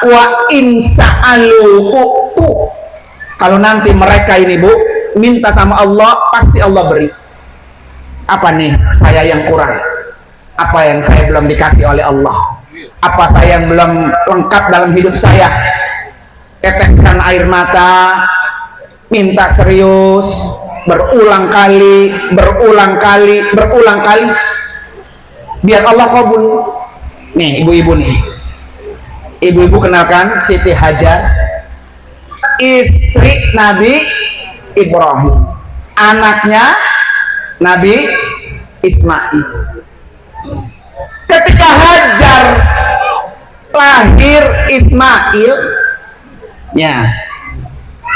wa insa'alu u'tu. Kalau nanti mereka ini Bu minta sama Allah, pasti Allah beri. Apa nih saya yang kurang? Apa yang saya belum dikasih oleh Allah? Apa saya yang belum lengkap dalam hidup saya? Teteskan air mata, minta serius, berulang kali, biar Allah kabul. Nih ibu-ibu nih, ibu-ibu kenalkan Siti Hajar, istri Nabi Ibrahim, anaknya Nabi Ismail. Ketika Hajar lahir Ismail, ya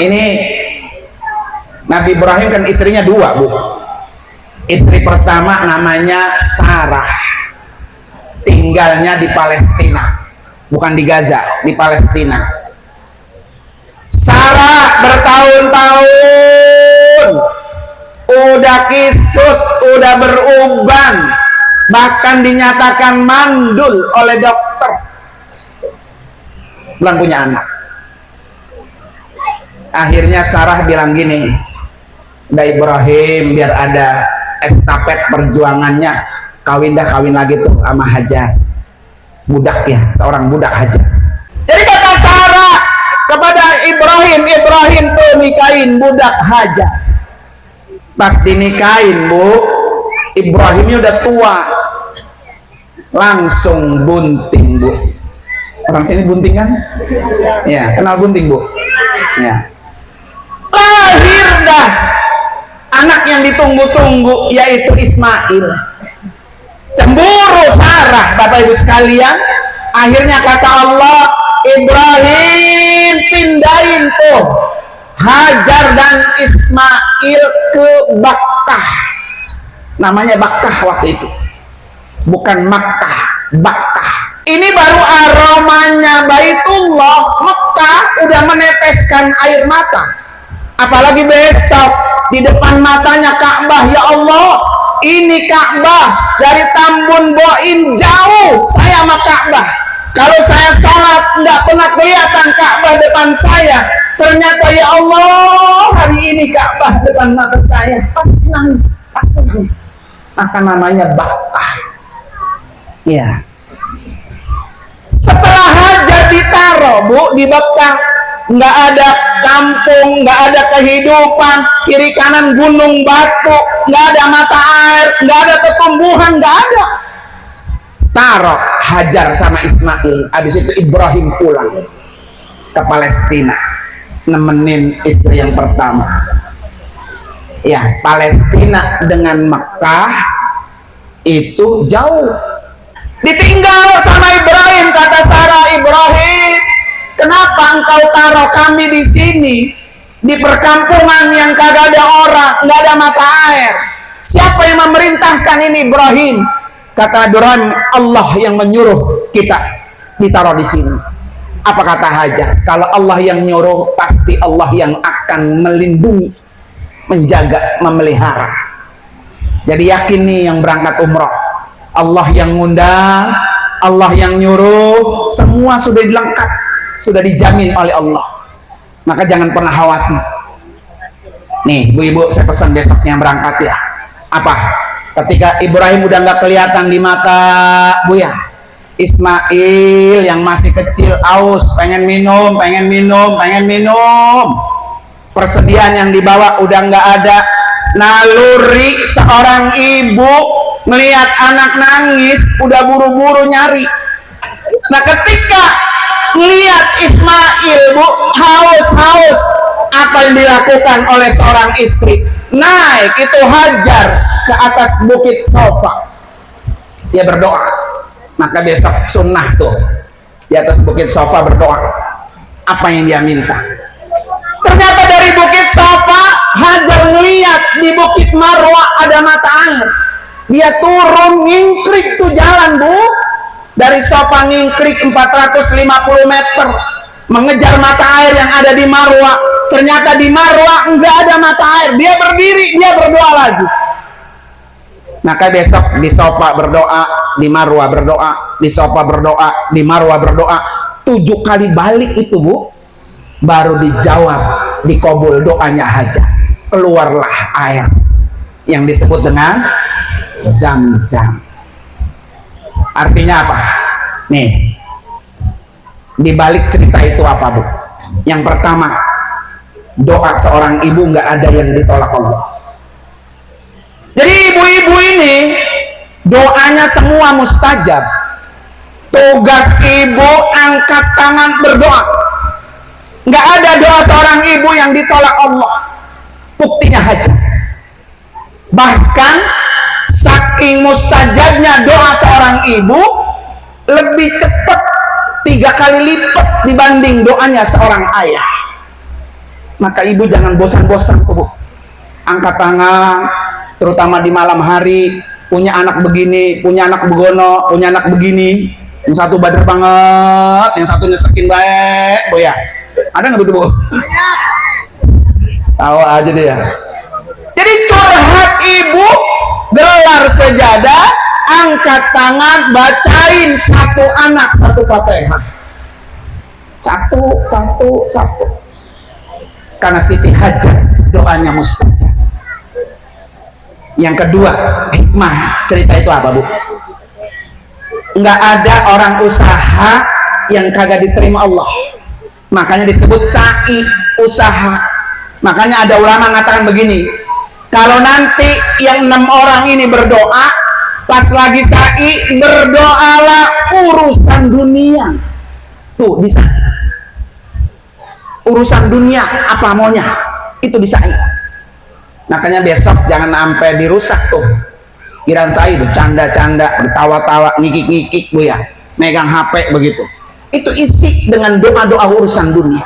ini Nabi Ibrahim kan istrinya dua Bu. Istri pertama namanya Sarah, tinggalnya di Palestina, bukan di Gaza, di Palestina. Sarah bertahun-tahun udah kisut, udah beruban, bahkan dinyatakan mandul oleh dokter, belum punya anak. Akhirnya Sarah bilang gini, udah Ibrahim, biar ada estafet perjuangannya, kawin lagi tuh sama Hajar, budak ya, seorang budak Hajar. Jadi kata Sarah kepada Ibrahim tuh nikahin budak Hajar. Pas dinikahin Bu, Ibrahimnya udah tua, langsung bunting Bu. Orang sini bunting kan? Ya, kenal bunting Bu? Ya. Lahir dah anak yang ditunggu-tunggu, yaitu Ismail. Cemburu Sarah, Bapak Ibu sekalian. Akhirnya kata Allah, Ibrahim pindahin tuh Hajar dan Ismail ke Bakkah. Namanya Bakkah waktu itu, bukan Makkah, Bakkah. Ini baru aromanya Baitullah, Mekah udah meneteskan air mata. Apalagi besok di depan matanya Ka'bah. Ya Allah, ini Ka'bah dari Tambun Boin jauh saya sama Ka'bah. Kalau saya sholat nggak pernah kelihatan Ka'bah depan saya. Ternyata ya Allah, hari ini Ka'bah depan mata saya. Pasti nangis, pasti nangis. Maka namanya Bakkah. Ya. Setelah Hajar ditaruh Bu di Bakkah, nggak ada kampung, nggak ada kehidupan, kiri kanan gunung batu, nggak ada mata air, nggak ada pertumbuhan, nggak ada. Taruh Hajar sama Ismail. Habis itu Ibrahim pulang ke Palestina, nemenin istri yang pertama. Ya, Palestina dengan Mekah itu jauh. Ditinggal sama Ibrahim, kata Sarah, Ibrahim, kenapa engkau taruh kami di sini, di perkampungan yang kagak ada orang, nggak ada mata air? Siapa yang memerintahkan ini Ibrahim? Kata Ibrahim, Allah yang menyuruh kita ditaruh di sini. Apa kata Hajar? Kalau Allah yang nyuruh, pasti Allah yang akan melindungi, menjaga, memelihara. Jadi yakin nih yang berangkat umroh, Allah yang ngundang, Allah yang nyuruh, semua sudah dilengkap, sudah dijamin oleh Allah. Maka jangan pernah khawatir. Nih Bu-ibu, saya pesan besoknya berangkat ya. Apa? Ketika Ibrahim udah nggak kelihatan di mata Bu ya, Ismail yang masih kecil aus, pengen minum. Persediaan yang dibawa udah nggak ada. Naluri seorang ibu melihat anak nangis, udah buru-buru nyari. Nah ketika melihat Ismail Bu haus, apa yang dilakukan oleh seorang istri? Naik itu Hajar ke atas bukit Sofa, dia berdoa. Maka besok sunnah tuh di atas bukit Sofa berdoa. Apa yang dia minta? Ternyata dari bukit Sofa Hajar melihat di bukit Marwah ada mata air. Dia turun ngingkrik tuh jalan Bu, dari Sofa ngingkrik 450 meter mengejar mata air yang ada di Marwah. Ternyata di Marwah enggak ada mata air. Dia berdiri, dia berdoa lagi. Maka besok di Sofa berdoa, di Marwah berdoa, di Sofa berdoa, di Marwah berdoa. 7 kali balik itu Bu, baru dijawab, dikabul doanya hajat, keluarlah air yang disebut dengan Zam-Zam. Artinya apa? Nih, di balik cerita itu apa Bu? Yang pertama, doa seorang ibu nggak ada yang ditolak Allah. Jadi ibu-ibu ini doanya semua mustajab. Tugas ibu angkat tangan berdoa. Nggak ada doa seorang ibu yang ditolak Allah. Buktinya hajat. Bahkan saking mustajabnya doa seorang ibu, lebih cepat 3 kali lipat dibanding doanya seorang ayah. Maka ibu jangan bosan-bosan Bu, angkat tangan, terutama di malam hari. Punya anak begini, punya anak begono, punya anak begini, yang satu bader banget, yang satu nyesekin baik Bu ya. Ada nggak begitu Bu? Tahu aja deh ya. Jadi curhat ibu, gelar sejadah, angkat tangan, bacain satu anak satu Fatihah. Satu. Karena Siti Hajat doanya mustajab. Yang kedua, hikmah cerita itu apa Bu? Nggak ada orang usaha yang kagak diterima Allah. Makanya disebut sa'i, usaha. Makanya ada ulama mengatakan begini, kalau nanti yang 6 orang ini berdoa, pas lagi sa'i, berdoalah urusan dunia. Tuh bisa. Urusan dunia apa maunya itu bisa. Makanya besok jangan sampai dirusak tuh kiraan saya, bercanda-canda, bertawa-tawa, ngikik-ngikik Bu ya, megang HP begitu. Itu isi dengan doa-doa urusan dunia.